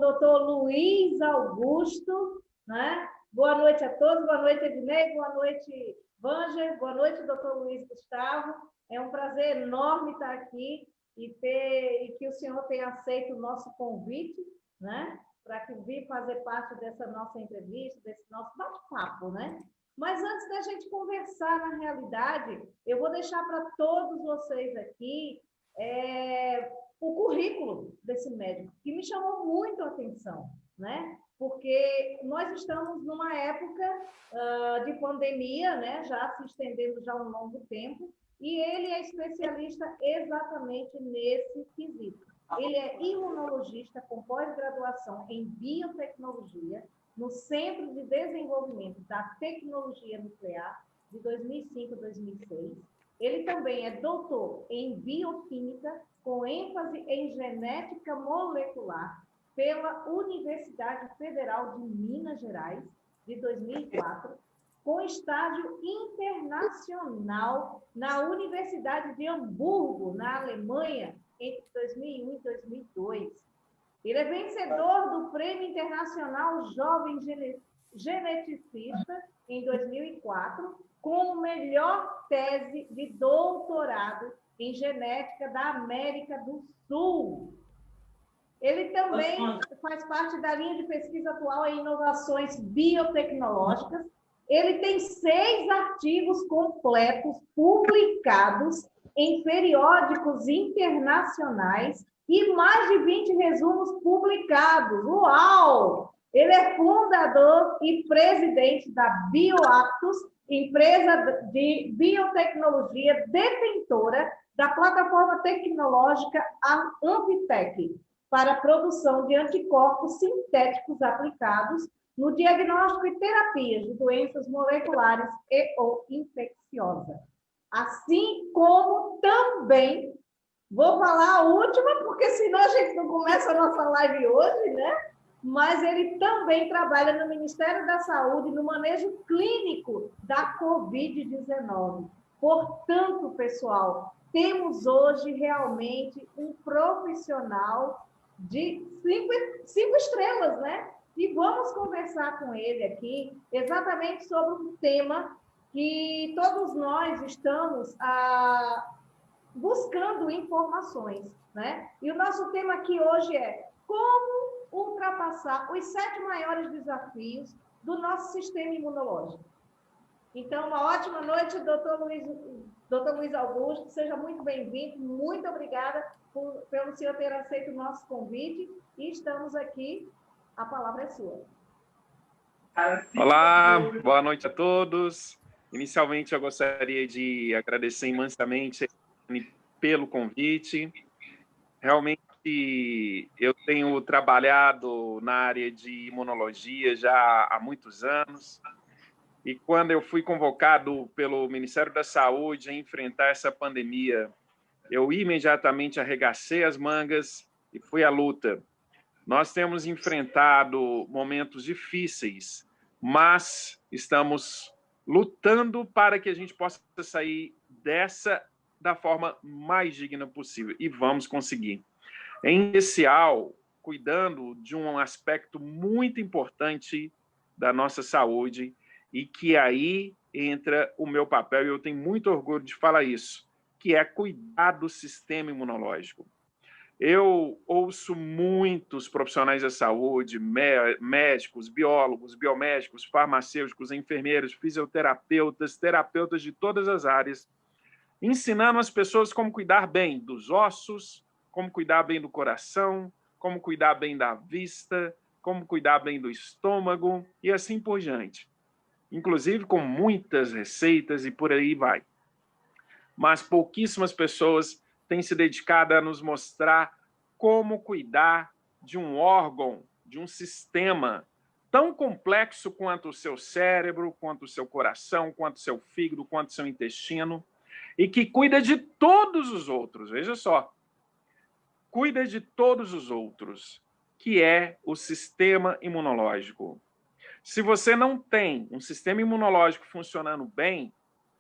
o doutor Luiz Augusto, né? Boa noite a todos, boa noite, Ednei, boa noite, Vanger, boa noite, doutor Luiz Gustavo. É um prazer enorme estar aqui e que o senhor tenha aceito o nosso convite, né? Para que vir fazer parte dessa nossa entrevista, desse nosso bate-papo, né? Mas antes da gente conversar na realidade, eu vou deixar para todos vocês aqui o currículo desse médico, que me chamou muito a atenção, né? Porque nós estamos numa época de pandemia, né? Já se estendendo já há um longo tempo, e ele é especialista exatamente nesse quesito. Ele é imunologista com pós-graduação em biotecnologia no Centro de Desenvolvimento da Tecnologia Nuclear de 2005 a 2006. Ele também é doutor em bioquímica com ênfase em genética molecular pela Universidade Federal de Minas Gerais, de 2004, com estágio internacional na Universidade de Hamburgo, na Alemanha, entre 2001 e 2002. Ele é vencedor do Prêmio Internacional Jovem Geneticista em 2004, como melhor tese de doutorado em genética da América do Sul. Ele também faz parte da linha de pesquisa atual em inovações biotecnológicas. Ele tem 6 artigos completos publicados em periódicos internacionais e mais de 20 resumos publicados. Uau! Ele é fundador e presidente da BioAptos, empresa de biotecnologia detentora da plataforma tecnológica Ampitec, para a produção de anticorpos sintéticos aplicados no diagnóstico e terapias de doenças moleculares e/ou infecciosas. Assim como também, vou falar a última, porque senão a gente não começa a nossa live hoje, né? Mas ele também trabalha no Ministério da Saúde, no manejo clínico da Covid-19. Portanto, pessoal, temos hoje realmente um profissional de 5 estrelas, né? E vamos conversar com ele aqui exatamente sobre um tema que todos nós estamos buscando informações, né? E o nosso tema aqui hoje é como ultrapassar os 7 maiores desafios do nosso sistema imunológico. Então, uma ótima noite, doutor Luiz Augusto, seja muito bem-vindo, muito obrigada pelo senhor ter aceito o nosso convite, e estamos aqui, a palavra é sua. Olá, boa noite a todos. Inicialmente, eu gostaria de agradecer imensamente pelo convite. Realmente, eu tenho trabalhado na área de imunologia já há muitos anos, e quando eu fui convocado pelo Ministério da Saúde a enfrentar essa pandemia, eu imediatamente arregacei as mangas e fui à luta. Nós temos enfrentado momentos difíceis, mas estamos lutando para que a gente possa sair dessa da forma mais digna possível, e vamos conseguir. Em especial, cuidando de um aspecto muito importante da nossa saúde, e que aí entra o meu papel, e eu tenho muito orgulho de falar isso, que é cuidar do sistema imunológico. Eu ouço muitos profissionais da saúde, médicos, biólogos, biomédicos, farmacêuticos, enfermeiros, fisioterapeutas, terapeutas de todas as áreas, ensinando as pessoas como cuidar bem dos ossos, como cuidar bem do coração, como cuidar bem da vista, como cuidar bem do estômago e assim por diante. Inclusive com muitas receitas e por aí vai. Mas pouquíssimas pessoas têm se dedicado a nos mostrar como cuidar de um órgão, de um sistema tão complexo quanto o seu cérebro, quanto o seu coração, quanto o seu fígado, quanto o seu intestino, e que cuida de todos os outros, veja só, cuida de todos os outros, que é o sistema imunológico. Se você não tem um sistema imunológico funcionando bem,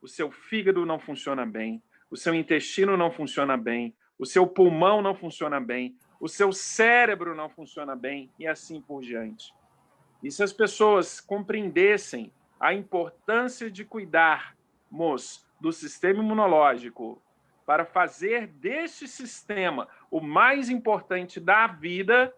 o seu fígado não funciona bem, o seu intestino não funciona bem, o seu pulmão não funciona bem, o seu cérebro não funciona bem e assim por diante. E se as pessoas compreendessem a importância de cuidarmos do sistema imunológico para fazer deste sistema o mais importante da vida,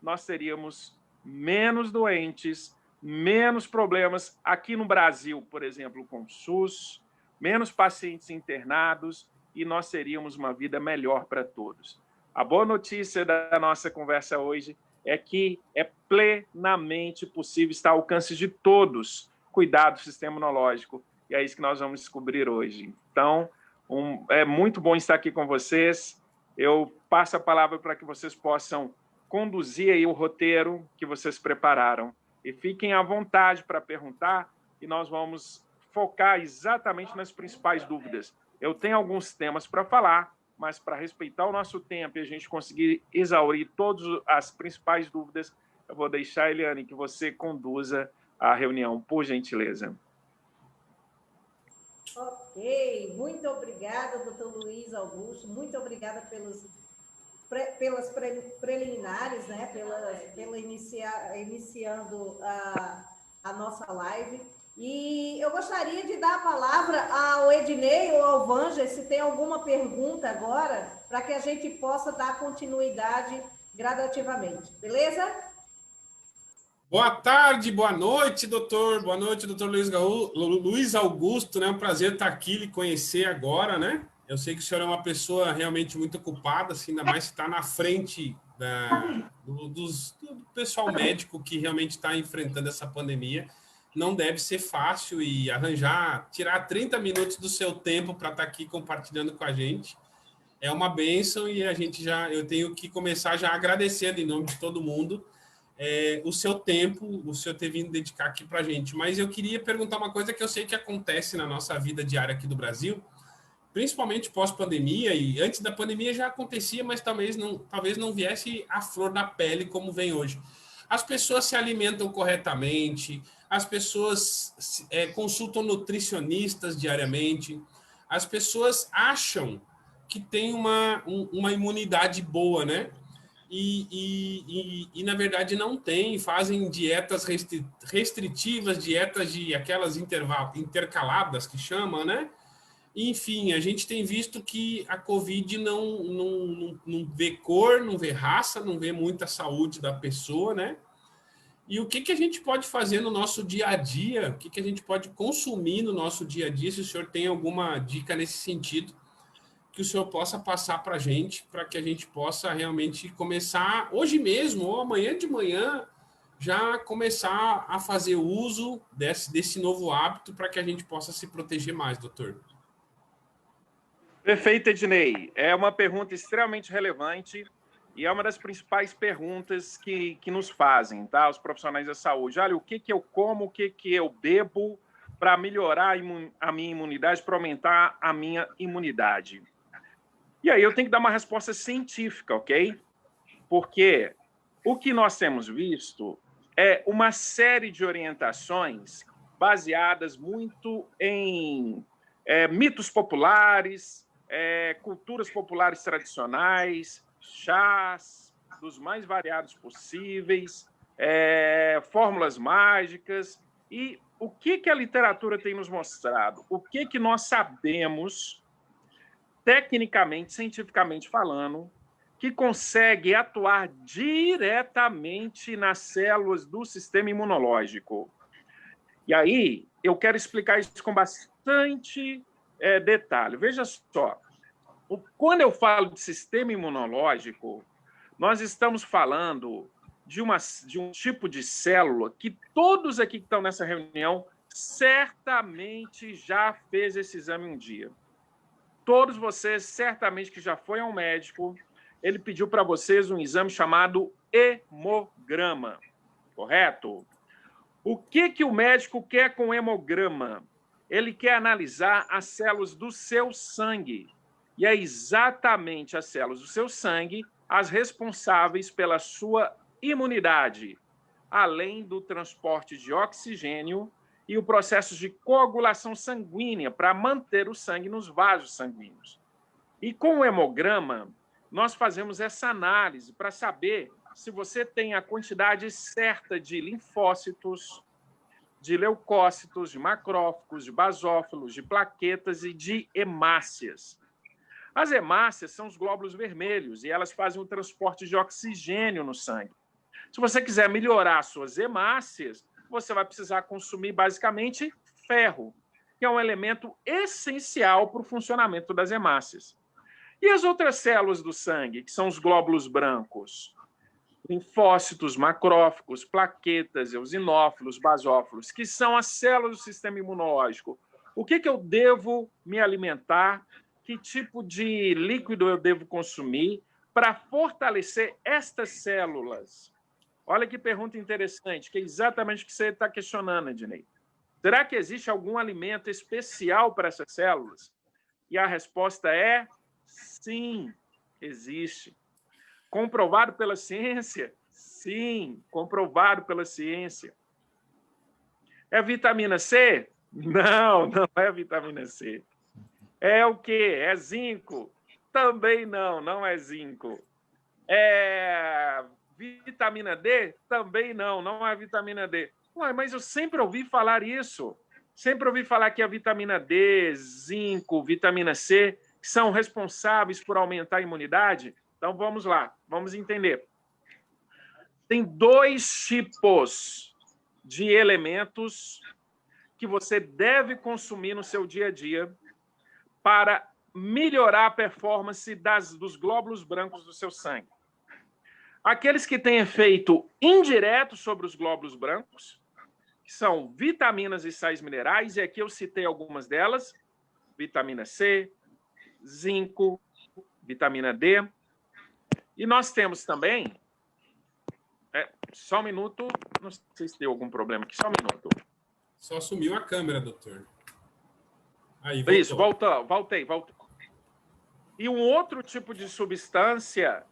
nós teríamos menos doentes, menos problemas aqui no Brasil, por exemplo, com o SUS, menos pacientes internados, e nós teríamos uma vida melhor para todos. A boa notícia da nossa conversa hoje é que é plenamente possível estar ao alcance de todos cuidar do sistema imunológico, e é isso que nós vamos descobrir hoje. Então, é muito bom estar aqui com vocês. Eu passo a palavra para que vocês possam conduzir aí o roteiro que vocês prepararam. E fiquem à vontade para perguntar, e nós vamos focar exatamente nas principais dúvidas. Eu tenho alguns temas para falar, mas para respeitar o nosso tempo e a gente conseguir exaurir todas as principais dúvidas, eu vou deixar, Eliane, que você conduza a reunião, por gentileza. Ok, muito obrigada, doutor Luiz Augusto, muito obrigada pelas preliminares, né, iniciando a nossa live. E eu gostaria de dar a palavra ao Ednei ou ao Vanja, se tem alguma pergunta agora, para que a gente possa dar continuidade gradativamente. Beleza? Boa tarde, boa noite, doutor. Boa noite, doutor Luiz Augusto, né? É um prazer estar aqui, lhe conhecer agora, né? Eu sei que o senhor é uma pessoa realmente muito ocupada, assim, ainda mais que está na frente do pessoal médico que realmente está enfrentando essa pandemia. Não deve ser fácil e tirar 30 minutos do seu tempo para estar aqui compartilhando com a gente. É uma bênção e eu tenho que começar já agradecendo em nome de todo mundo o seu tempo, o senhor ter vindo dedicar aqui para a gente. Mas eu queria perguntar uma coisa que eu sei que acontece na nossa vida diária aqui do Brasil, principalmente pós-pandemia, e antes da pandemia já acontecia, mas talvez não viesse à flor da pele como vem hoje. As pessoas se alimentam corretamente, as pessoas consultam nutricionistas diariamente, as pessoas acham que tem uma imunidade boa, né? E na verdade não tem, fazem dietas restritivas, dietas de aquelas intercaladas que chamam, né? Enfim, a gente tem visto que a Covid não vê cor, não vê raça, não vê muita saúde da pessoa, né? E o que a gente pode fazer no nosso dia a dia? O que a gente pode consumir no nosso dia a dia? Se o senhor tem alguma dica nesse sentido, que o senhor possa passar para a gente, para que a gente possa realmente começar hoje mesmo, ou amanhã de manhã, já começar a fazer uso desse novo hábito para que a gente possa se proteger mais, doutor. Perfeito, Ednei. É uma pergunta extremamente relevante e é uma das principais perguntas que nos fazem, tá? Os profissionais da saúde. Olha, o que eu como, o que eu bebo para melhorar a minha imunidade, para aumentar a minha imunidade? E aí eu tenho que dar uma resposta científica, ok? Porque o que nós temos visto é uma série de orientações baseadas muito em mitos populares, culturas populares tradicionais, chás dos mais variados possíveis, fórmulas mágicas. E o que a literatura tem nos mostrado? O que nós sabemos, tecnicamente, cientificamente falando, que consegue atuar diretamente nas células do sistema imunológico? E aí, eu quero explicar isso com bastante detalhe. Veja só, quando eu falo de sistema imunológico, nós estamos falando de um tipo de célula que todos aqui que estão nessa reunião certamente já fez esse exame um dia. Todos vocês, certamente, que já foi a um médico, ele pediu para vocês um exame chamado hemograma, correto? O que o médico quer com o hemograma? Ele quer analisar as células do seu sangue. E é exatamente as células do seu sangue as responsáveis pela sua imunidade, além do transporte de oxigênio e o processo de coagulação sanguínea para manter o sangue nos vasos sanguíneos. E com o hemograma, nós fazemos essa análise para saber se você tem a quantidade certa de linfócitos, de leucócitos, de macrófagos, de basófilos, de plaquetas e de hemácias. As hemácias são os glóbulos vermelhos e elas fazem o transporte de oxigênio no sangue. Se você quiser melhorar suas hemácias, você vai precisar consumir basicamente ferro, que é um elemento essencial para o funcionamento das hemácias. E as outras células do sangue, que são os glóbulos brancos? Linfócitos, macrófagos, plaquetas, eosinófilos, basófilos, que são as células do sistema imunológico. O que eu devo me alimentar? Que tipo de líquido eu devo consumir para fortalecer estas células? Olha que pergunta interessante, que é exatamente o que você está questionando, Ednei. Será que existe algum alimento especial para essas células? E a resposta é sim, existe. Comprovado pela ciência? Sim, comprovado pela ciência. É vitamina C? Não, não é vitamina C. É o quê? É zinco? Também não, não é zinco. É vitamina D? Também não, não é vitamina D. Ué, mas eu sempre ouvi falar isso. Sempre ouvi falar que a vitamina D, zinco, vitamina C, que são responsáveis por aumentar a imunidade. Então, vamos lá, vamos entender. Tem 2 tipos de elementos que você deve consumir no seu dia a dia para melhorar a performance dos glóbulos brancos do seu sangue. Aqueles que têm efeito indireto sobre os glóbulos brancos, que são vitaminas e sais minerais, e aqui eu citei algumas delas, vitamina C, zinco, vitamina D. E nós temos também... só um minuto, não sei se deu algum problema aqui, só um minuto. Só sumiu a câmera, doutor. Aí, voltou. Isso, voltei. E um outro tipo de substância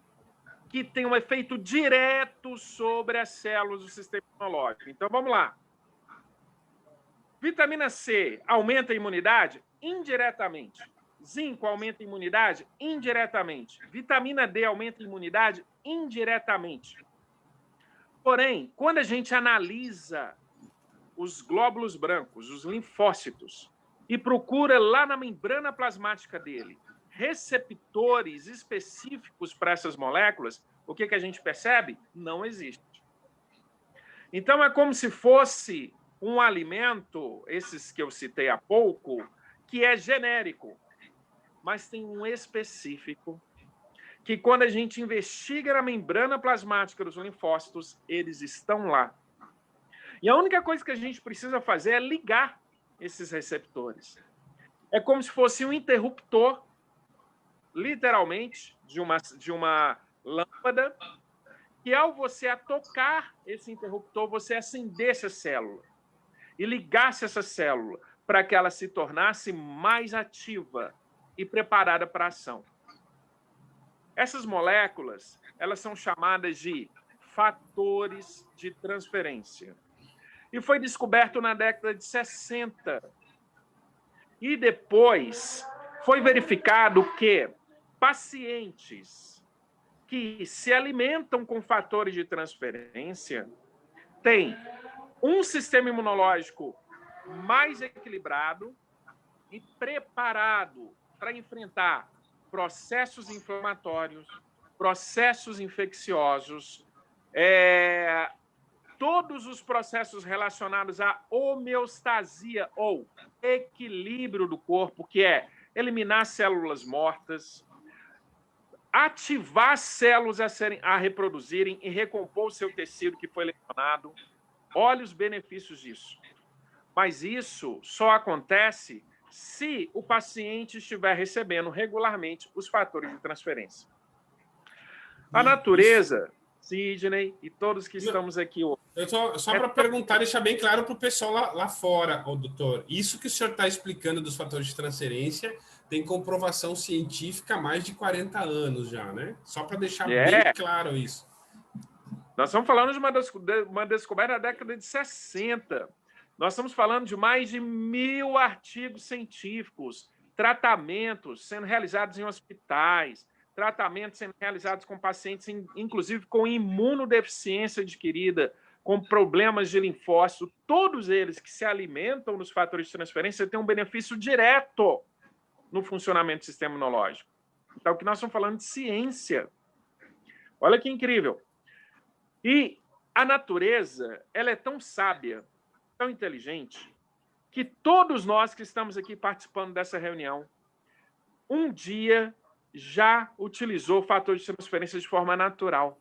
que tem um efeito direto sobre as células do sistema imunológico. Então, vamos lá. Vitamina C aumenta a imunidade? Indiretamente. Zinco aumenta a imunidade? Indiretamente. Vitamina D aumenta a imunidade? Indiretamente. Porém, quando a gente analisa os glóbulos brancos, os linfócitos, e procura lá na membrana plasmática dele receptores específicos para essas moléculas, o que a gente percebe? Não existe. Então, é como se fosse um alimento, esses que eu citei há pouco, que é genérico, mas tem um específico, que quando a gente investiga na membrana plasmática dos linfócitos, eles estão lá. E a única coisa que a gente precisa fazer é ligar esses receptores. É como se fosse um interruptor, literalmente, de uma lâmpada, que ao você tocar esse interruptor, você acendesse a célula e ligasse essa célula para que ela se tornasse mais ativa e preparada para a ação. Essas moléculas, elas são chamadas de fatores de transferência. E foi descoberto na década de 60. E depois foi verificado que pacientes que se alimentam com fatores de transferência têm um sistema imunológico mais equilibrado e preparado para enfrentar processos inflamatórios, processos infecciosos, todos os processos relacionados à homeostasia ou equilíbrio do corpo, que é eliminar células mortas, ativar células a reproduzirem e recompor o seu tecido que foi lesionado. Olha os benefícios disso. Mas isso só acontece se o paciente estiver recebendo regularmente os fatores de transferência. A natureza, Sidney e todos que estamos aqui hoje. Só para perguntar, deixar bem claro para o pessoal lá fora, doutor. Isso que o senhor está explicando dos fatores de transferência tem comprovação científica há mais de 40 anos já, né? Só para deixar bem claro isso. Nós estamos falando de uma descoberta da década de 60. Nós estamos falando de mais de 1000 artigos científicos, tratamentos sendo realizados em hospitais, tratamentos sendo realizados com pacientes, inclusive com imunodeficiência adquirida, com problemas de linfócito, todos eles que se alimentam dos fatores de transferência têm um benefício direto no funcionamento do sistema imunológico. Então, o que nós estamos falando de ciência. Olha que incrível. E a natureza, ela é tão sábia, tão inteligente, que todos nós que estamos aqui participando dessa reunião, um dia já utilizou o fator de transferência de forma natural.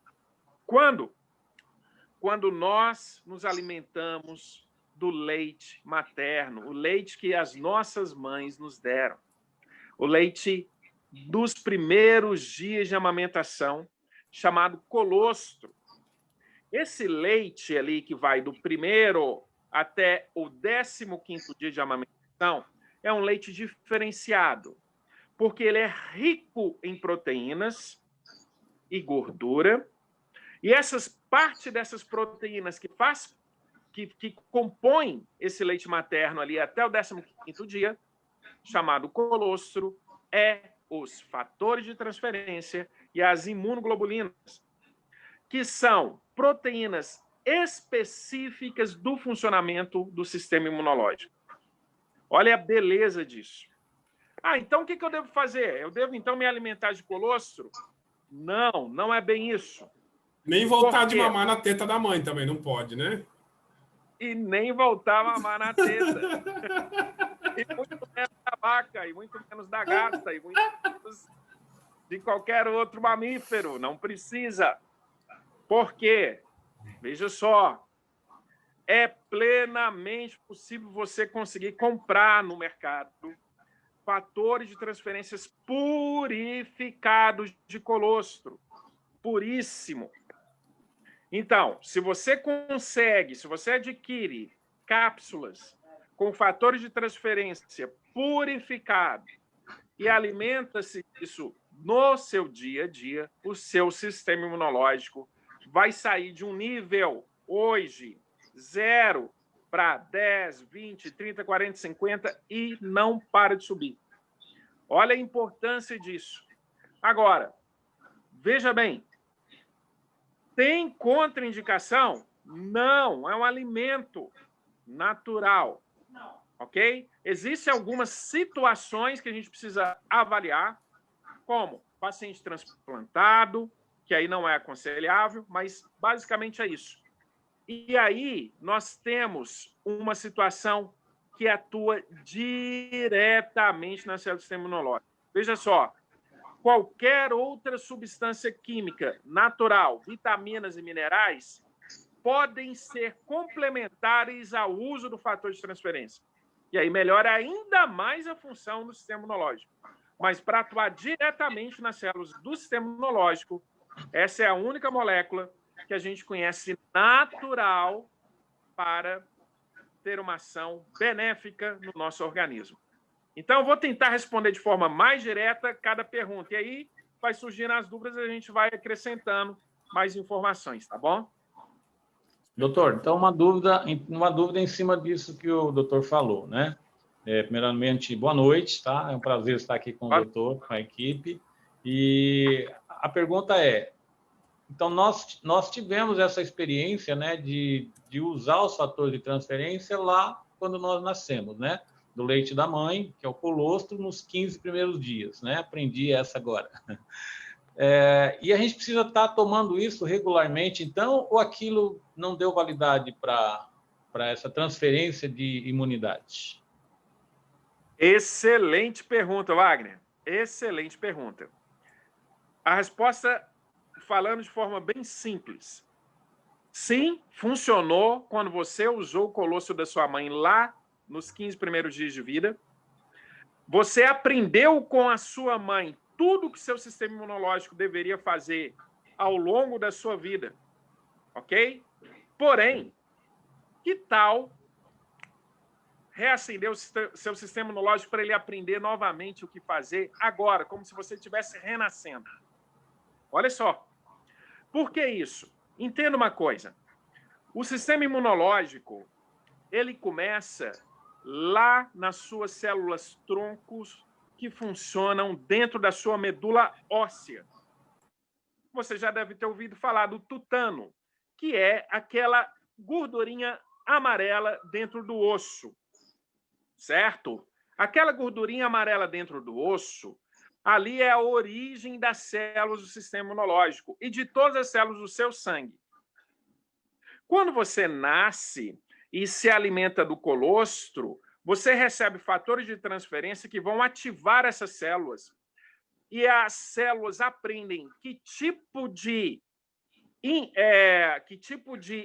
Quando? Quando nós nos alimentamos do leite materno, o leite que as nossas mães nos deram, o leite dos primeiros dias de amamentação, chamado colostro. Esse leite ali que vai do primeiro até o 15º dia de amamentação é um leite diferenciado, porque ele é rico em proteínas e gordura, e parte dessas proteínas que compõem esse leite materno ali até o 15º dia, chamado colostro, é os fatores de transferência e as imunoglobulinas, que são proteínas específicas do funcionamento do sistema imunológico. Olha a beleza disso. Então o que eu devo fazer? Eu devo, então, me alimentar de colostro? Não, não é bem isso. Nem voltar de mamar na teta da mãe também, não pode, né? E nem voltar a mamar na teta. E muito menos da vaca, e muito menos da gata, e muito menos de qualquer outro mamífero. Não precisa. Por quê? Veja só, é plenamente possível você conseguir comprar no mercado fatores de transferências purificados de colostro. Puríssimo. Então, se você adquire cápsulas com fatores de transferência purificados e alimenta-se disso no seu dia a dia, o seu sistema imunológico vai sair de um nível, hoje, 0 para 10, 20, 30, 40, 50 e não para de subir. Olha a importância disso. Agora, veja bem, tem contraindicação? Não, é um alimento natural, ok? Existem algumas situações que a gente precisa avaliar, como paciente transplantado, que aí não é aconselhável, mas basicamente é isso. E aí nós temos uma situação que atua diretamente na célula do sistema imunológico. Veja só, qualquer outra substância química natural, vitaminas e minerais, podem ser complementares ao uso do fator de transferência. E aí melhora ainda mais a função do sistema imunológico. Mas para atuar diretamente nas células do sistema imunológico, essa é a única molécula que a gente conhece natural para ter uma ação benéfica no nosso organismo. Então, eu vou tentar responder de forma mais direta cada pergunta. E aí, vai surgindo as dúvidas e a gente vai acrescentando mais informações, tá bom? Doutor, então uma dúvida em cima disso que o doutor falou, né? Primeiramente, boa noite, tá? É um prazer estar aqui com o doutor, com a equipe. E a pergunta é, então nós tivemos essa experiência, né, de usar os fatores de transferência lá quando nós nascemos, né? Do leite da mãe, que é o colostro, nos 15 primeiros dias, né? Aprendi essa agora. E a gente precisa estar tomando isso regularmente, então, ou aquilo não deu validade para essa transferência de imunidade? Excelente pergunta, Wagner. Excelente pergunta. A resposta, falando de forma bem simples. Sim, funcionou quando você usou o colostro da sua mãe lá nos 15 primeiros dias de vida. Você aprendeu com a sua mãe tudo que seu sistema imunológico deveria fazer ao longo da sua vida, ok? Porém, que tal reacender o seu sistema imunológico para ele aprender novamente o que fazer agora, como se você estivesse renascendo? Olha só. Por que isso? Entenda uma coisa. O sistema imunológico, ele começa lá nas suas células troncos, que funcionam dentro da sua medula óssea. Você já deve ter ouvido falar do tutano, que é aquela gordurinha amarela dentro do osso, certo? Aquela gordurinha amarela dentro do osso, ali é a origem das células do sistema imunológico e de todas as células do seu sangue. Quando você nasce e se alimenta do colostro, você recebe fatores de transferência que vão ativar essas células. E as células aprendem que tipo de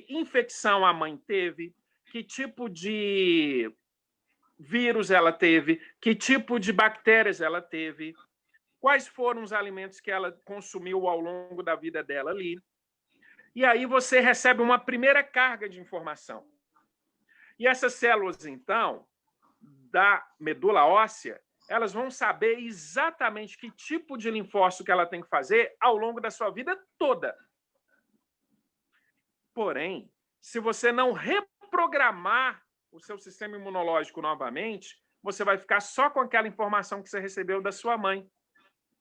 infecção a mãe teve, que tipo de vírus ela teve, que tipo de bactérias ela teve, quais foram os alimentos que ela consumiu ao longo da vida dela ali. E aí você recebe uma primeira carga de informação. E essas células, então, da medula óssea, elas vão saber exatamente que tipo de linfócito que ela tem que fazer ao longo da sua vida toda. Porém, se você não reprogramar o seu sistema imunológico novamente, você vai ficar só com aquela informação que você recebeu da sua mãe,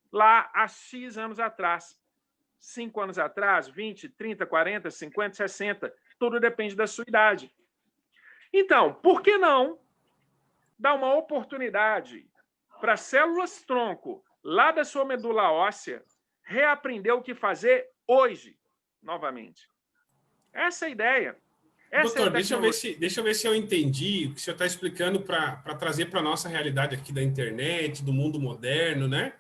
lá há X anos atrás. 5 anos atrás, 20, 30, 40, 50, 60, tudo depende da sua idade. Então, por que não dar uma oportunidade para as células tronco lá da sua medula óssea reaprender o que fazer hoje, novamente? Essa é a ideia. Doutor, deixa eu ver se eu entendi o que o senhor está explicando para trazer para a nossa realidade aqui da internet, do mundo moderno, né?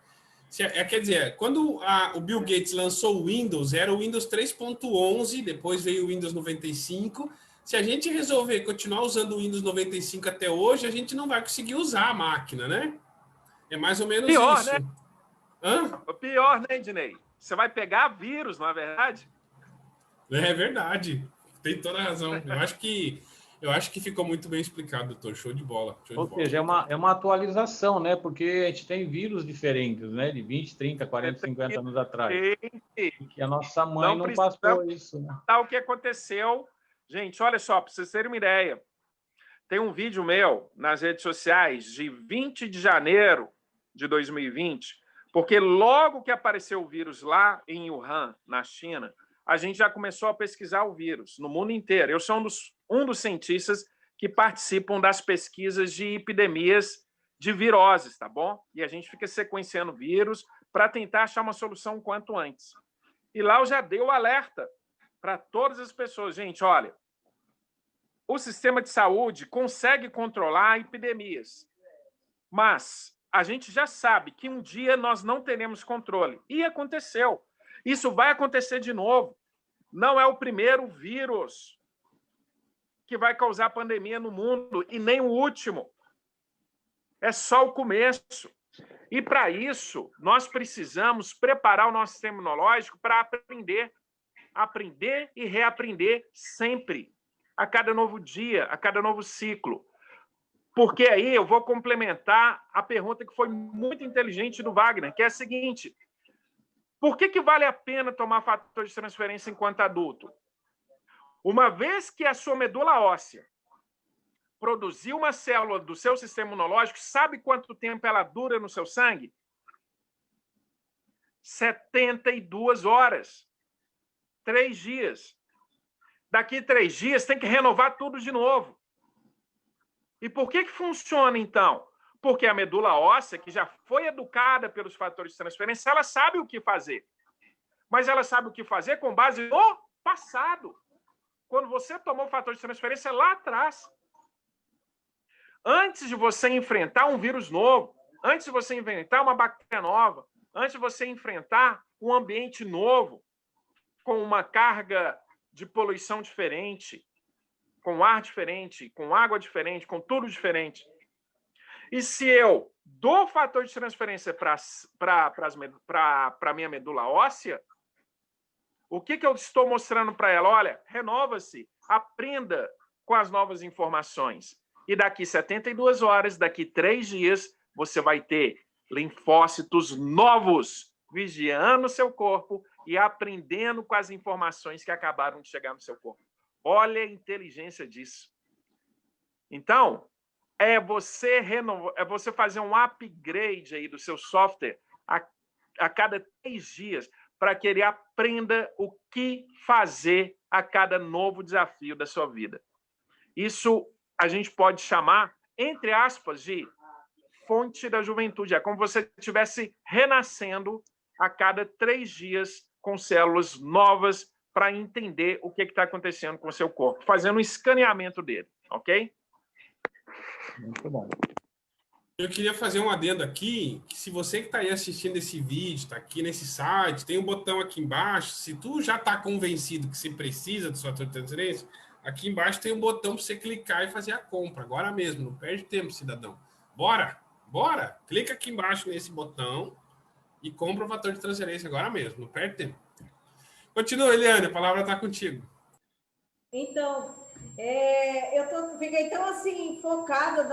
Quer dizer, quando o Bill Gates lançou o Windows, era o Windows 3.11, depois veio o Windows 95. Se a gente resolver continuar usando o Windows 95 até hoje, a gente não vai conseguir usar a máquina, né? É mais ou menos pior, isso. Né? Hã? Pior, né, Ednei? Você vai pegar vírus, não é verdade? É verdade. Tem toda a razão. Eu acho que ficou muito bem explicado, doutor. Show de bola. Ou seja, é uma atualização, né? Porque a gente tem vírus diferentes, né? De 20, 30, 40, 50 anos atrás. Que a nossa mãe não passou isso, né? O que aconteceu. Gente, olha só, para vocês terem uma ideia. Tem um vídeo meu nas redes sociais de 20 de janeiro de 2020, porque logo que apareceu o vírus lá em Wuhan, na China, a gente já começou a pesquisar o vírus no mundo inteiro. Eu sou um dos cientistas que participam das pesquisas de epidemias de viroses, tá bom? E a gente fica sequenciando vírus para tentar achar uma solução o quanto antes. E lá eu já dei o alerta para todas as pessoas. Gente, olha, o sistema de saúde consegue controlar epidemias, mas a gente já sabe que um dia nós não teremos controle. E aconteceu. Isso vai acontecer de novo. Não é o primeiro vírus que vai causar pandemia no mundo e nem o último. É só o começo. E, para isso, nós precisamos preparar o nosso sistema imunológico para aprender e reaprender sempre, a cada novo dia, a cada novo ciclo. Porque aí eu vou complementar a pergunta que foi muito inteligente do Wagner, que é a seguinte: por que vale a pena tomar fator de transferência enquanto adulto? Uma vez que a sua medula óssea produziu uma célula do seu sistema imunológico, sabe quanto tempo ela dura no seu sangue? 72 horas. 3 dias. Daqui 3 dias tem que renovar tudo de novo. E por que funciona, então? Porque a medula óssea, que já foi educada pelos fatores de transferência, ela sabe o que fazer. Mas ela sabe o que fazer com base no passado. Quando você tomou o fator de transferência lá atrás. Antes de você enfrentar um vírus novo, antes de você enfrentar uma bactéria nova, antes de você enfrentar um ambiente novo, com uma carga de poluição diferente, com ar diferente, com água diferente, com tudo diferente. E se eu dou fator de transferência para a minha medula óssea, o que eu estou mostrando para ela? Olha, renova-se, aprenda com as novas informações. E daqui 72 horas, daqui 3 dias, você vai ter linfócitos novos vigiando o seu corpo e aprendendo com as informações que acabaram de chegar no seu corpo. Olha a inteligência disso. Então, é você fazer um upgrade aí do seu software a cada 3 dias, para que ele aprenda o que fazer a cada novo desafio da sua vida. Isso a gente pode chamar, entre aspas, de fonte da juventude. É como se você estivesse renascendo a cada 3 dias com células novas para entender o que está acontecendo com o seu corpo, fazendo um escaneamento dele, ok? Muito bom. Eu queria fazer um adendo aqui, que se você que está aí assistindo esse vídeo, está aqui nesse site, tem um botão aqui embaixo, se tu já está convencido que você precisa do fator de transferência, aqui embaixo tem um botão para você clicar e fazer a compra, agora mesmo, não perde tempo, cidadão. Bora? Bora? Clica aqui embaixo nesse botão e compra o fator de transferência agora mesmo, não perde tempo. Continua, Eliane, a palavra está contigo. Então, fiquei tão assim focada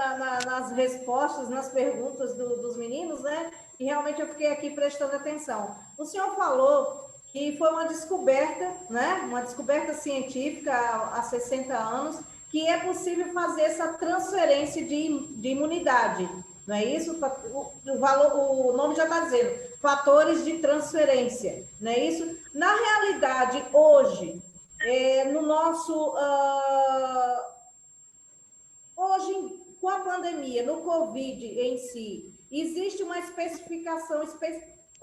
nas respostas, nas perguntas dos meninos, né? E realmente eu fiquei aqui prestando atenção. O senhor falou que foi uma descoberta, né? Uma descoberta científica há 60 anos, que é possível fazer essa transferência de imunidade. Não é isso? O nome já está dizendo, fatores de transferência. Não é isso? Na realidade, hoje, no nosso... hoje, com a pandemia, no Covid em si, existe uma especificação,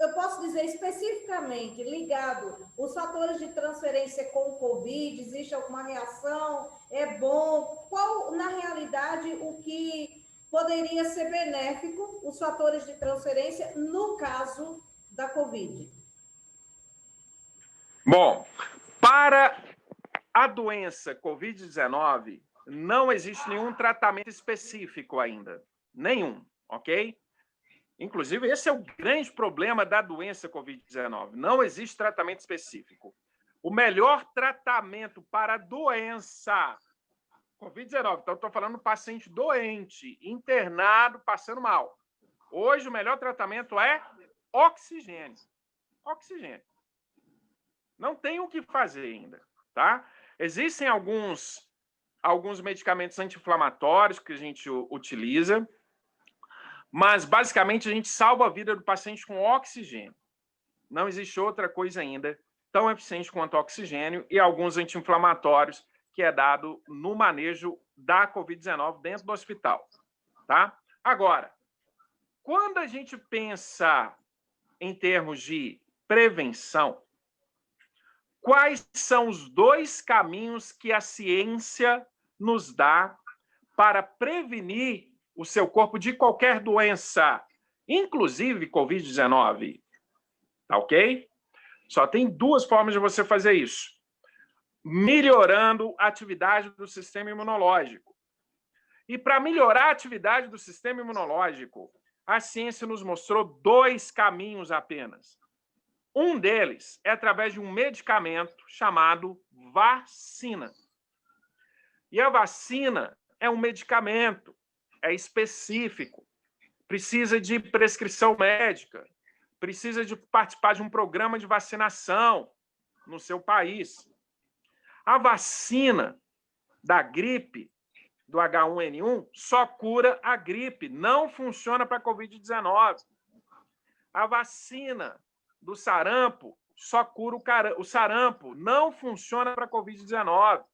eu posso dizer especificamente, ligado os fatores de transferência com o Covid, existe alguma reação, é bom? Qual, na realidade, o que poderia ser benéfico, os fatores de transferência, no caso da Covid? Bom, para a doença Covid-19, não existe nenhum tratamento específico ainda. Nenhum, ok? Inclusive, esse é o grande problema da doença Covid-19. Não existe tratamento específico. O melhor tratamento para a doença Covid-19, então estou falando do paciente doente, internado, passando mal. Hoje, o melhor tratamento é oxigênio. Oxigênio. Não tem o que fazer ainda, tá? Existem alguns medicamentos anti-inflamatórios que a gente utiliza, mas, basicamente, a gente salva a vida do paciente com oxigênio. Não existe outra coisa ainda tão eficiente quanto oxigênio e alguns anti-inflamatórios que é dado no manejo da Covid-19 dentro do hospital, tá? Agora, quando a gente pensa em termos de prevenção, quais são os 2 caminhos que a ciência nos dá para prevenir o seu corpo de qualquer doença, inclusive Covid-19? Tá ok? Só tem 2 formas de você fazer isso. Melhorando a atividade do sistema imunológico. E para melhorar a atividade do sistema imunológico, a ciência nos mostrou 2 caminhos apenas. Um deles é através de um medicamento chamado vacina. E a vacina é um medicamento, é específico, precisa de prescrição médica, precisa de participar de um programa de vacinação no seu país. A vacina da gripe, do H1N1, só cura a gripe, não funciona para a Covid-19. A vacina do sarampo só cura o sarampo, não funciona para a Covid-19.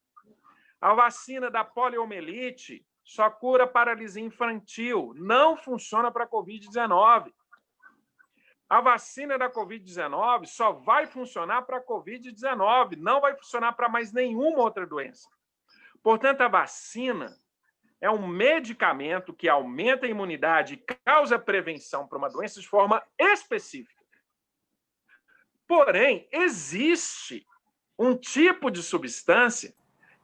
A vacina da poliomielite só cura paralisia infantil, não funciona para a Covid-19. A vacina da Covid-19 só vai funcionar para a Covid-19, não vai funcionar para mais nenhuma outra doença. Portanto, a vacina é um medicamento que aumenta a imunidade e causa prevenção para uma doença de forma específica. Porém, existe um tipo de substância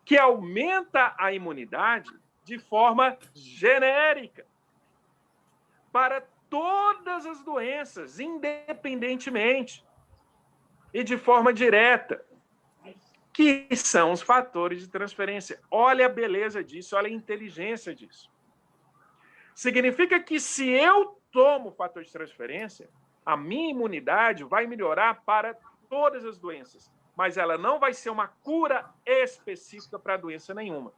que aumenta a imunidade de forma genérica para todas as doenças, independentemente e de forma direta, que são os fatores de transferência. Olha a beleza disso, olha a inteligência disso. Significa que se eu tomo o fator de transferência, a minha imunidade vai melhorar para todas as doenças, mas ela não vai ser uma cura específica para doença nenhuma.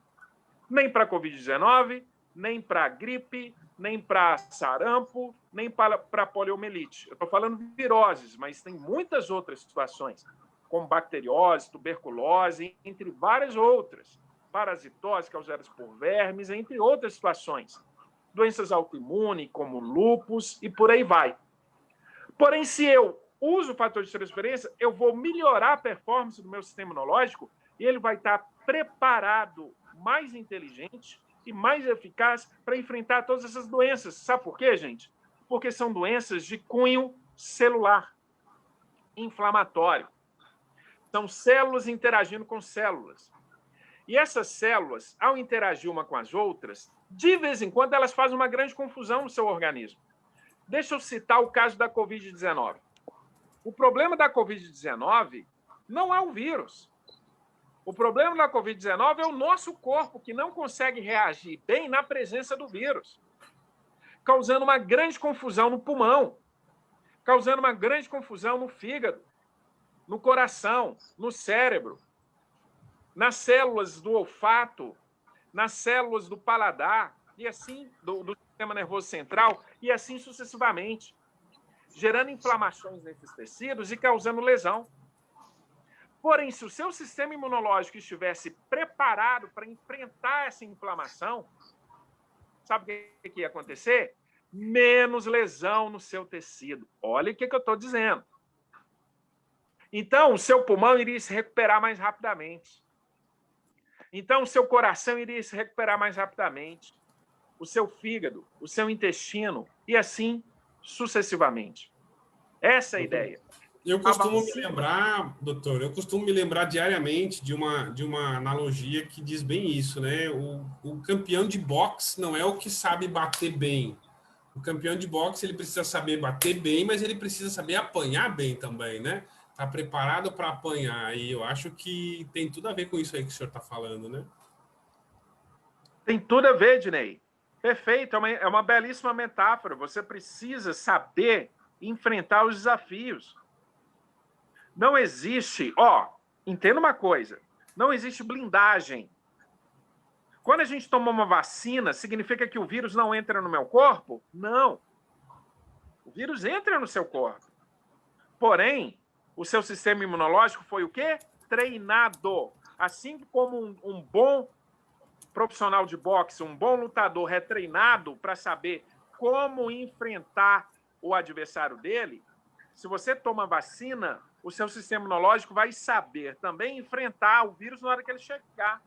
Nem para a Covid-19, nem para gripe, nem para sarampo, nem para poliomielite. Eu estou falando de viroses, mas tem muitas outras situações, como bacteriose, tuberculose, entre várias outras. Parasitose causadas por vermes, entre outras situações. Doenças autoimunes, como lúpus, e por aí vai. Porém, se eu uso o fator de transferência, eu vou melhorar a performance do meu sistema imunológico e ele vai estar preparado, mais inteligente e mais eficaz para enfrentar todas essas doenças. Sabe por quê, gente? Porque são doenças de cunho celular, inflamatório. São células interagindo com células. E essas células, ao interagir uma com as outras, de vez em quando elas fazem uma grande confusão no seu organismo. Deixa eu citar o caso da Covid-19. O problema da Covid-19 não é o vírus. O problema da Covid-19 é o nosso corpo, que não consegue reagir bem na presença do vírus, causando uma grande confusão no pulmão, causando uma grande confusão no fígado, no coração, no cérebro, nas células do olfato, nas células do paladar, e assim, do sistema nervoso central, e assim sucessivamente, gerando inflamações nesses tecidos e causando lesão. Porém, se o seu sistema imunológico estivesse preparado para enfrentar essa inflamação, sabe o que ia acontecer? Menos lesão no seu tecido. Olha o que eu estou dizendo. Então, o seu pulmão iria se recuperar mais rapidamente. Então, o seu coração iria se recuperar mais rapidamente. O seu fígado, o seu intestino, e assim sucessivamente. Essa é a ideia. Eu costumo me lembrar, doutor, diariamente de uma analogia que diz bem isso, né? O campeão de boxe não é o que sabe bater bem. O campeão de boxe, ele precisa saber bater bem, mas ele precisa saber apanhar bem também, né? Tá preparado para apanhar. E eu acho que tem tudo a ver com isso aí que o senhor está falando, né? Tem tudo a ver, Dinei. Perfeito, é uma belíssima metáfora. Você precisa saber enfrentar os desafios. Não existe, entenda uma coisa, não existe blindagem. Quando a gente toma uma vacina, significa que o vírus não entra no meu corpo? Não. O vírus entra no seu corpo. Porém, o seu sistema imunológico foi o quê? Treinado. Assim como um bom profissional de boxe, um bom lutador é treinado para saber como enfrentar o adversário dele, se você toma vacina, o seu sistema imunológico vai saber também enfrentar o vírus na hora que ele chegar.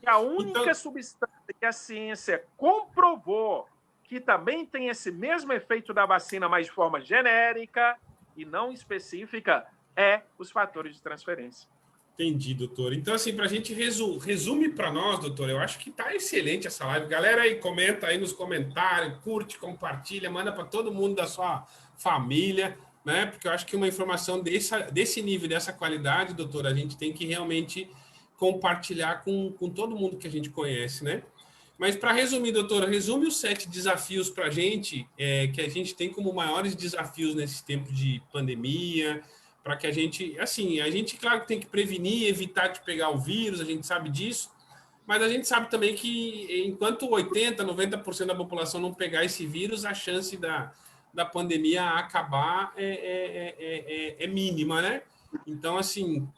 E a única substância que a ciência comprovou que também tem esse mesmo efeito da vacina, mas de forma genérica e não específica, é os fatores de transferência. Entendi, doutor. Então, assim, para a gente resume para nós, doutor, eu acho que está excelente essa live. Galera aí, comenta aí nos comentários, curte, compartilha, manda para todo mundo da sua família, né? Porque eu acho que uma informação desse nível, dessa qualidade, doutor, a gente tem que realmente compartilhar com todo mundo que a gente conhece, né? Mas para resumir, doutora, resume os 7 desafios para a gente, que a gente tem como maiores desafios nesse tempo de pandemia, para que a gente, assim, claro que tem que prevenir, evitar de pegar o vírus, a gente sabe disso, mas a gente sabe também que enquanto 80%, 90% da população não pegar esse vírus, a chance da pandemia acabar é mínima, né? Então, assim,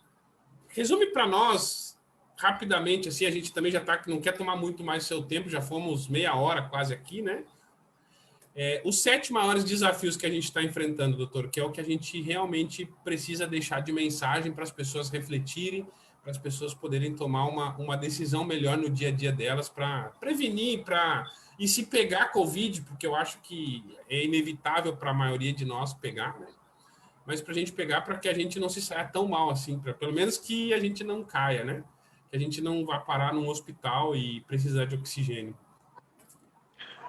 resume para nós, rapidamente, assim, a gente também já não quer tomar muito mais seu tempo, já fomos meia hora quase aqui, né? Os 7 maiores desafios que a gente está enfrentando, doutor, que é o que a gente realmente precisa deixar de mensagem para as pessoas refletirem, para as pessoas poderem tomar uma decisão melhor no dia a dia delas, para prevenir, e se pegar Covid, porque eu acho que é inevitável para a maioria de nós pegar, né? Mas para a gente pegar para que a gente não se saia tão mal assim, pelo menos que a gente não caia, né? Que a gente não vá parar num hospital e precisar de oxigênio.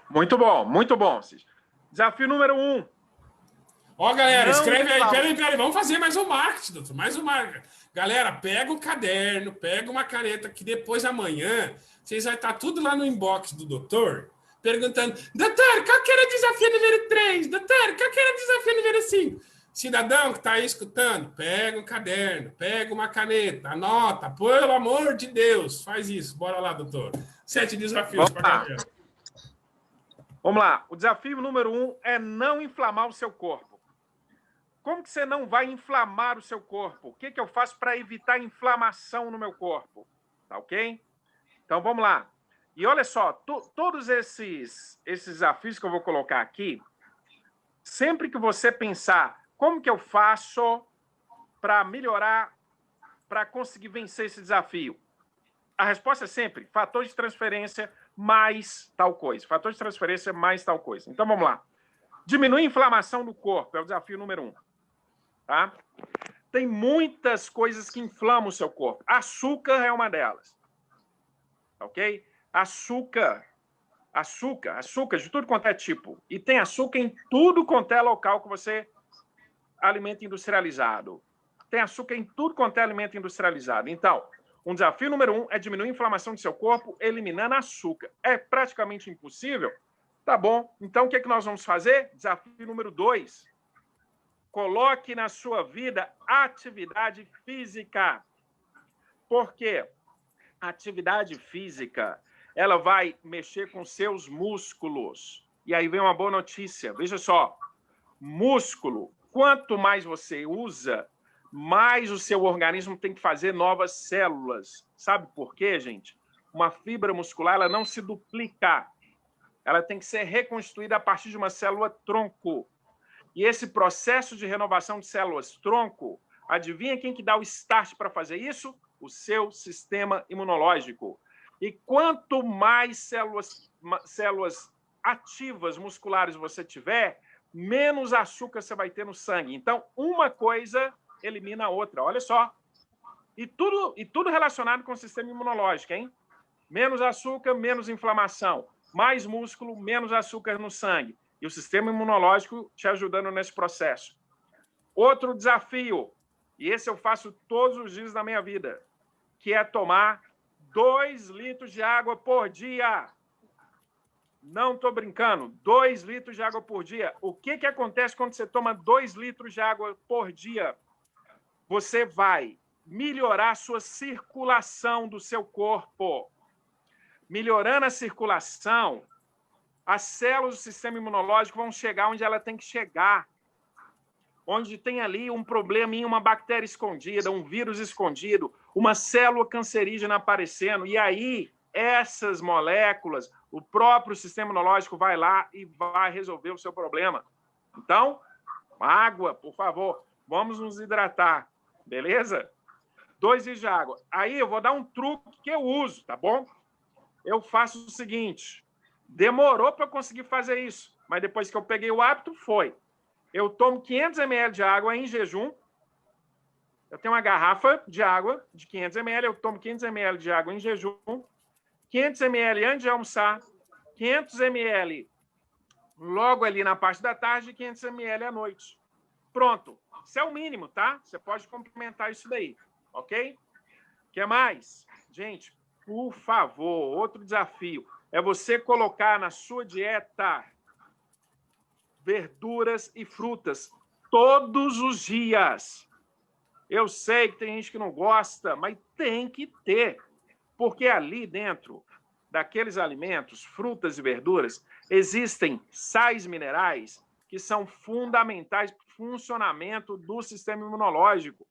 Muito bom, Cis. Desafio número 1. Galera, escreve aí. Peraí, vamos fazer mais um marketing, doutor, mais um marketing. Galera, pega o caderno, pega uma caneta, que depois amanhã vocês vão estar tudo lá no inbox do doutor, perguntando, doutor, qual que era o desafio número 3? Doutor, qual que era o desafio número 5? Cidadão que está aí escutando, pega um caderno, pega uma caneta, anota, pelo amor de Deus, faz isso. Bora lá, doutor. 7 desafios para a galera. Vamos lá. O desafio número 1 é não inflamar o seu corpo. Como que você não vai inflamar o seu corpo? O que eu faço para evitar inflamação no meu corpo? Tá ok? Então, vamos lá. E olha só, todos esses desafios que eu vou colocar aqui, sempre que você pensar como que eu faço para melhorar, para conseguir vencer esse desafio, a resposta é sempre fator de transferência mais tal coisa. Fator de transferência mais tal coisa. Então, vamos lá. Diminuir a inflamação no corpo é o desafio número 1. Tá? Tem muitas coisas que inflamam o seu corpo. Açúcar é uma delas. Ok? Açúcar de tudo quanto é tipo. E tem açúcar em tudo quanto é local que você... alimento industrializado. Tem açúcar em tudo quanto é alimento industrializado. Então, um desafio número 1 é diminuir a inflamação do seu corpo eliminando açúcar. É praticamente impossível? Tá bom. Então, o que nós vamos fazer? Desafio número 2. Coloque na sua vida atividade física. Por quê? A atividade física, ela vai mexer com seus músculos. E aí vem uma boa notícia. Veja só. Músculo, quanto mais você usa, mais o seu organismo tem que fazer novas células. Sabe por quê, gente? Uma fibra muscular, ela não se duplica. Ela tem que ser reconstruída a partir de uma célula tronco. E esse processo de renovação de células tronco, adivinha quem que dá o start para fazer isso? O seu sistema imunológico. E quanto mais células ativas musculares você tiver, menos açúcar você vai ter no sangue. Então, uma coisa elimina a outra. Olha só. E tudo relacionado com o sistema imunológico, hein? Menos açúcar, menos inflamação. Mais músculo, menos açúcar no sangue. E o sistema imunológico te ajudando nesse processo. Outro desafio, e esse eu faço todos os dias da minha vida, que é tomar 2 litros de água por dia. Não estou brincando, 2 litros de água por dia. O que acontece quando você toma 2 litros de água por dia? Você vai melhorar a sua circulação do seu corpo. Melhorando a circulação, as células do sistema imunológico vão chegar onde ela tem que chegar. Onde tem ali um probleminha, uma bactéria escondida, um vírus escondido, uma célula cancerígena aparecendo. E aí, essas moléculas, o próprio sistema imunológico vai lá e vai resolver o seu problema. Então, água, por favor. Vamos nos hidratar, beleza? 2 litros de água. Aí eu vou dar um truque que eu uso, tá bom? Eu faço o seguinte, demorou para eu conseguir fazer isso, mas depois que eu peguei o hábito, foi. Eu tomo 500 ml de água em jejum. Eu tenho uma garrafa de água de 500 ml, eu tomo 500 ml de água em jejum, 500 ml antes de almoçar, 500 ml logo ali na parte da tarde e 500 ml à noite. Pronto. Isso é o mínimo, tá? Você pode complementar isso daí, ok? O que mais? Gente, por favor, outro desafio é você colocar na sua dieta verduras e frutas todos os dias. Eu sei que tem gente que não gosta, mas tem que ter. Porque ali dentro daqueles alimentos, frutas e verduras, existem sais minerais que são fundamentais para o funcionamento do sistema imunológico.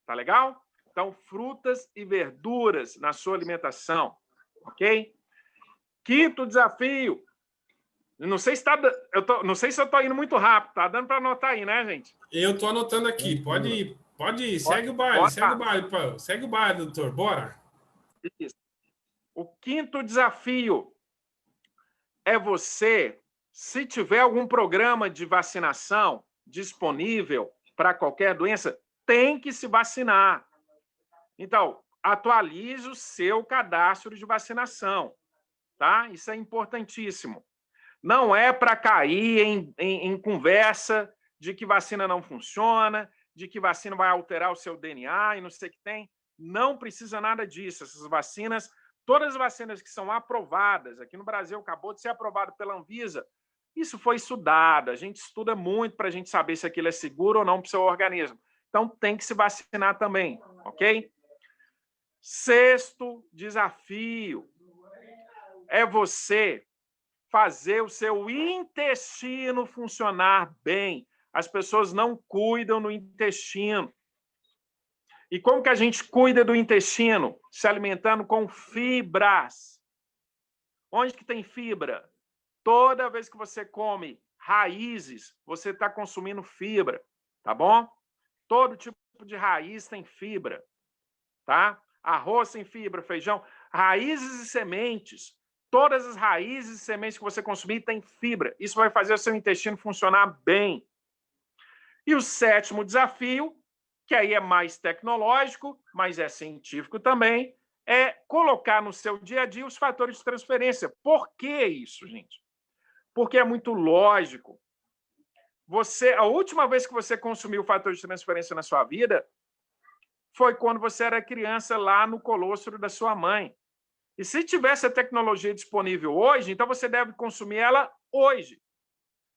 Tá legal? Então, frutas e verduras na sua alimentação, ok? 5º desafio. Não sei se não sei se eu estou indo muito rápido. Tá dando para anotar aí, né, gente? Eu estou anotando aqui. Pode ir. Segue o baile, segue o baile, doutor. Bora. Isso. O 5º desafio é você, se tiver algum programa de vacinação disponível para qualquer doença, tem que se vacinar. Então, atualize o seu cadastro de vacinação, tá? Isso é importantíssimo. Não é para cair em conversa de que vacina não funciona, de que vacina vai alterar o seu DNA e não sei o que tem. Não precisa nada disso. Essas vacinas, todas as vacinas que são aprovadas, aqui no Brasil acabou de ser aprovado pela Anvisa, Isso foi estudado, a gente estuda muito para a gente saber se aquilo é seguro ou não para o seu organismo. Então, tem que se vacinar também, ok? 6º desafio é você fazer o seu intestino funcionar bem. As pessoas não cuidam do intestino. E como que a gente cuida do intestino? Se alimentando com fibras. Onde que tem fibra? Toda vez que você come raízes, você está consumindo fibra, tá bom? Todo tipo de raiz tem fibra, tá? Arroz tem fibra, feijão, raízes e sementes. Todas as raízes e sementes que você consumir têm fibra. Isso vai fazer o seu intestino funcionar bem. E o 7º desafio, que aí é mais tecnológico, mas é científico também, é colocar no seu dia a dia os fatores de transferência. Por que isso, gente? Porque é muito lógico. A última vez que você consumiu o fator de transferência na sua vida foi quando você era criança lá no colostro da sua mãe. E se tivesse a tecnologia disponível hoje, então você deve consumir ela hoje.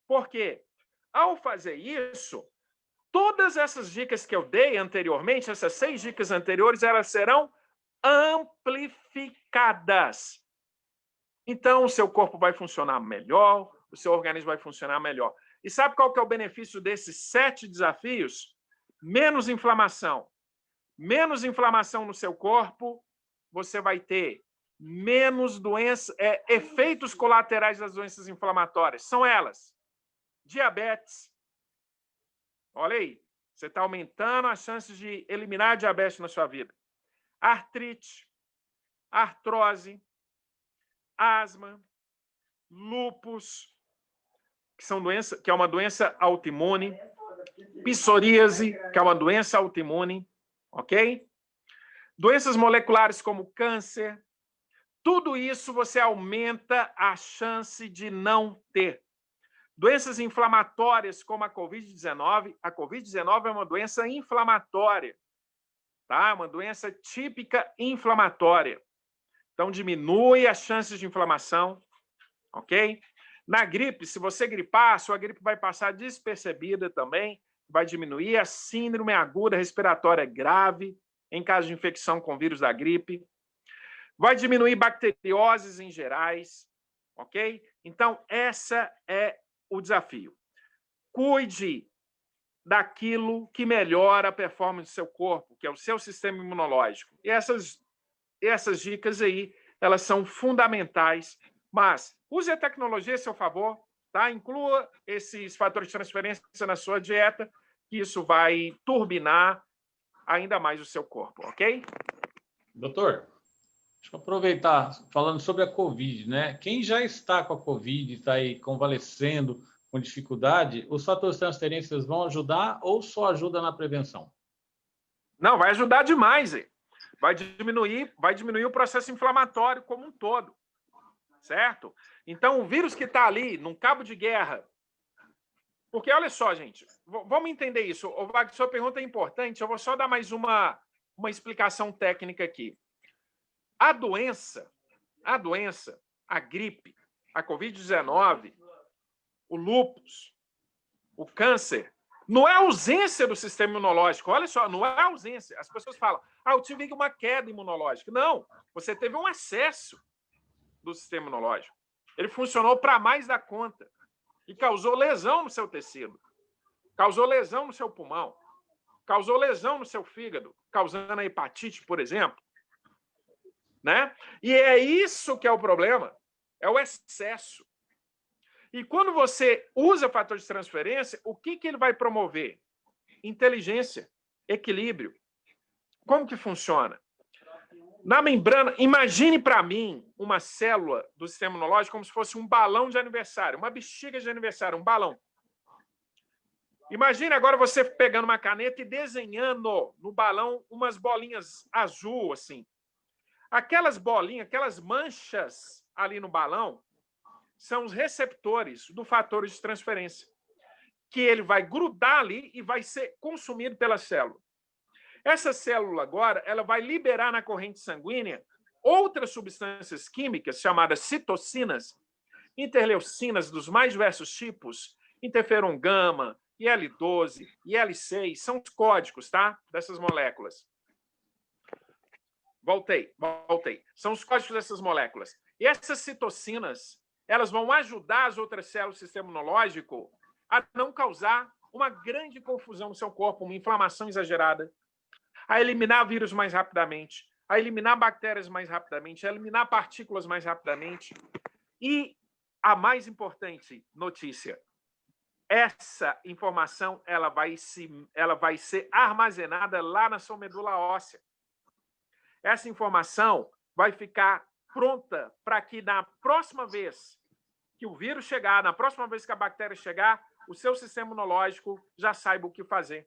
Por quê? Ao fazer isso, todas essas dicas que eu dei anteriormente, essas 6 dicas anteriores, elas serão amplificadas. Então, o seu corpo vai funcionar melhor, o seu organismo vai funcionar melhor. E sabe qual que é o benefício desses 7 desafios? Menos inflamação. Menos inflamação no seu corpo, você vai ter menos efeitos colaterais das doenças inflamatórias. São elas: diabetes. Olha aí, você está aumentando as chances de eliminar a diabetes na sua vida. Artrite, artrose, asma, lúpus, que é uma doença autoimune, psoríase, que é uma doença autoimune, ok? Doenças moleculares como câncer, tudo isso você aumenta a chance de não ter. Doenças inflamatórias como a Covid-19, a Covid-19 é uma doença inflamatória, tá? Uma doença típica inflamatória. Então, diminui as chances de inflamação, ok? Na gripe, se você gripar, a sua gripe vai passar despercebida também, vai diminuir a síndrome aguda respiratória grave, em caso de infecção com vírus da gripe. Vai diminuir bacterioses em gerais, ok? Então, essa é o desafio. Cuide daquilo que melhora a performance do seu corpo, que é o seu sistema imunológico. E essas dicas aí, elas são fundamentais, mas use a tecnologia a seu favor, tá? Inclua esses fatores de transferência na sua dieta, que isso vai turbinar ainda mais o seu corpo, ok? Doutor, deixa eu aproveitar, falando sobre a Covid, né? Quem já está com a Covid, está aí convalescendo com dificuldade, os fatores de transferências vão ajudar ou só ajuda na prevenção? Não, vai ajudar demais, hein? Vai diminuir o processo inflamatório como um todo, certo? Então, o vírus que está ali, num cabo de guerra, porque olha só, gente, vamos entender isso. O Wagner, sua pergunta é importante, eu vou só dar mais uma explicação técnica aqui. A doença, a gripe, a Covid-19, o lúpus, o câncer, não é ausência do sistema imunológico. Olha só, não é ausência. As pessoas falam, eu tive uma queda imunológica. Não, você teve um excesso do sistema imunológico. Ele funcionou para mais da conta e causou lesão no seu tecido, causou lesão no seu pulmão, causou lesão no seu fígado, causando a hepatite, por exemplo. Né? E é isso que é o problema, é o excesso. E quando você usa fator de transferência, o que ele vai promover? Inteligência, equilíbrio. Como que funciona? Na membrana, imagine para mim uma célula do sistema imunológico como se fosse um balão de aniversário, uma bexiga de aniversário, um balão. Imagine agora você pegando uma caneta e desenhando no balão umas bolinhas azul, assim. Aquelas bolinhas, aquelas manchas ali no balão, são os receptores do fator de transferência, que ele vai grudar ali e vai ser consumido pela célula. Essa célula agora, ela vai liberar na corrente sanguínea outras substâncias químicas chamadas citocinas, Interleucinas dos mais diversos tipos, interferon gama, IL-12, IL-6, são os códigos, tá? Dessas moléculas. Voltei. São os códigos dessas moléculas. E essas citocinas, elas vão ajudar as outras células do sistema imunológico a não causar uma grande confusão no seu corpo, uma inflamação exagerada, a eliminar vírus mais rapidamente, a eliminar bactérias mais rapidamente, a eliminar partículas mais rapidamente. E a mais importante notícia, essa informação ela vai ser armazenada lá na sua medula óssea. Essa informação vai ficar pronta para que na próxima vez que o vírus chegar, na próxima vez que a bactéria chegar, o seu sistema imunológico já saiba o que fazer.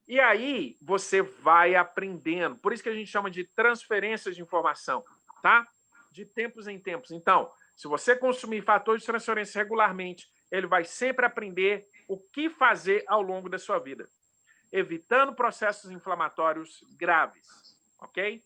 E aí você vai aprendendo. Por isso que a gente chama de transferência de informação, tá? De tempos em tempos. Então, se você consumir fatores de transferência regularmente, ele vai sempre aprender o que fazer ao longo da sua vida, evitando processos inflamatórios graves, ok?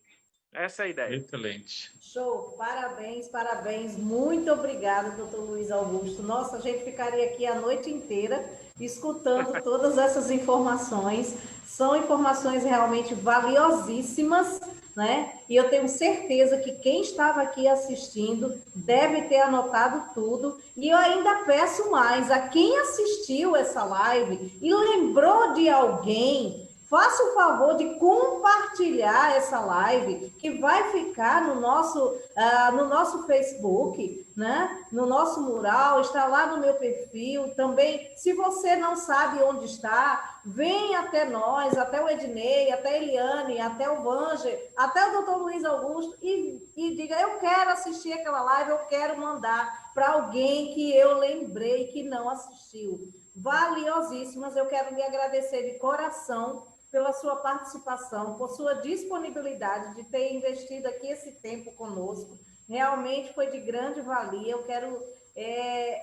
Essa é a ideia. Excelente. Show, parabéns, parabéns. Muito obrigada, doutor Luiz Augusto. Nossa, a gente ficaria aqui a noite inteira escutando todas essas informações. São informações realmente valiosíssimas, né? E eu tenho certeza que quem estava aqui assistindo deve ter anotado tudo. E eu ainda peço mais a quem assistiu essa live e lembrou de alguém, faça o favor de compartilhar essa live, que vai ficar no nosso Facebook, né? No nosso mural, está lá no meu perfil. Também, se você não sabe onde está, vem até nós, até o Ednei, até a Eliane, até o Vanger, até o Dr. Luiz Augusto, e diga, eu quero assistir aquela live, eu quero mandar para alguém que eu lembrei que não assistiu. Valiosíssimas, eu quero lhe agradecer de coração pela sua participação, por sua disponibilidade de ter investido aqui esse tempo conosco. Realmente foi de grande valia. Eu quero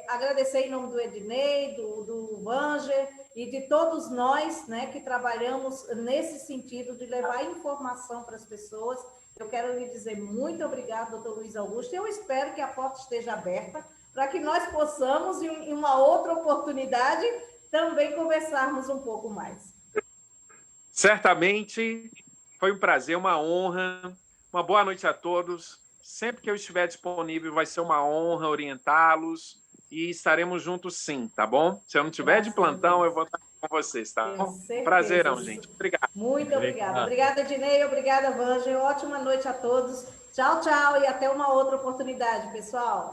agradecer em nome do Ednei, do Vanger e de todos nós, né, que trabalhamos nesse sentido de levar informação para as pessoas. Eu quero lhe dizer muito obrigado, doutor Luiz Augusto. Eu espero que a porta esteja aberta para que nós possamos, em uma outra oportunidade, também conversarmos um pouco mais. Certamente foi um prazer, uma honra. Uma boa noite a todos. Sempre que eu estiver disponível, vai ser uma honra orientá-los e estaremos juntos sim, tá bom? Se eu não estiver de plantão, eu vou estar com vocês, tá bom? Prazerão, gente. Obrigado. Muito obrigada. Obrigada, Ednei. Obrigada, Vanger. Ótima noite a todos. Tchau, tchau e até uma outra oportunidade, pessoal.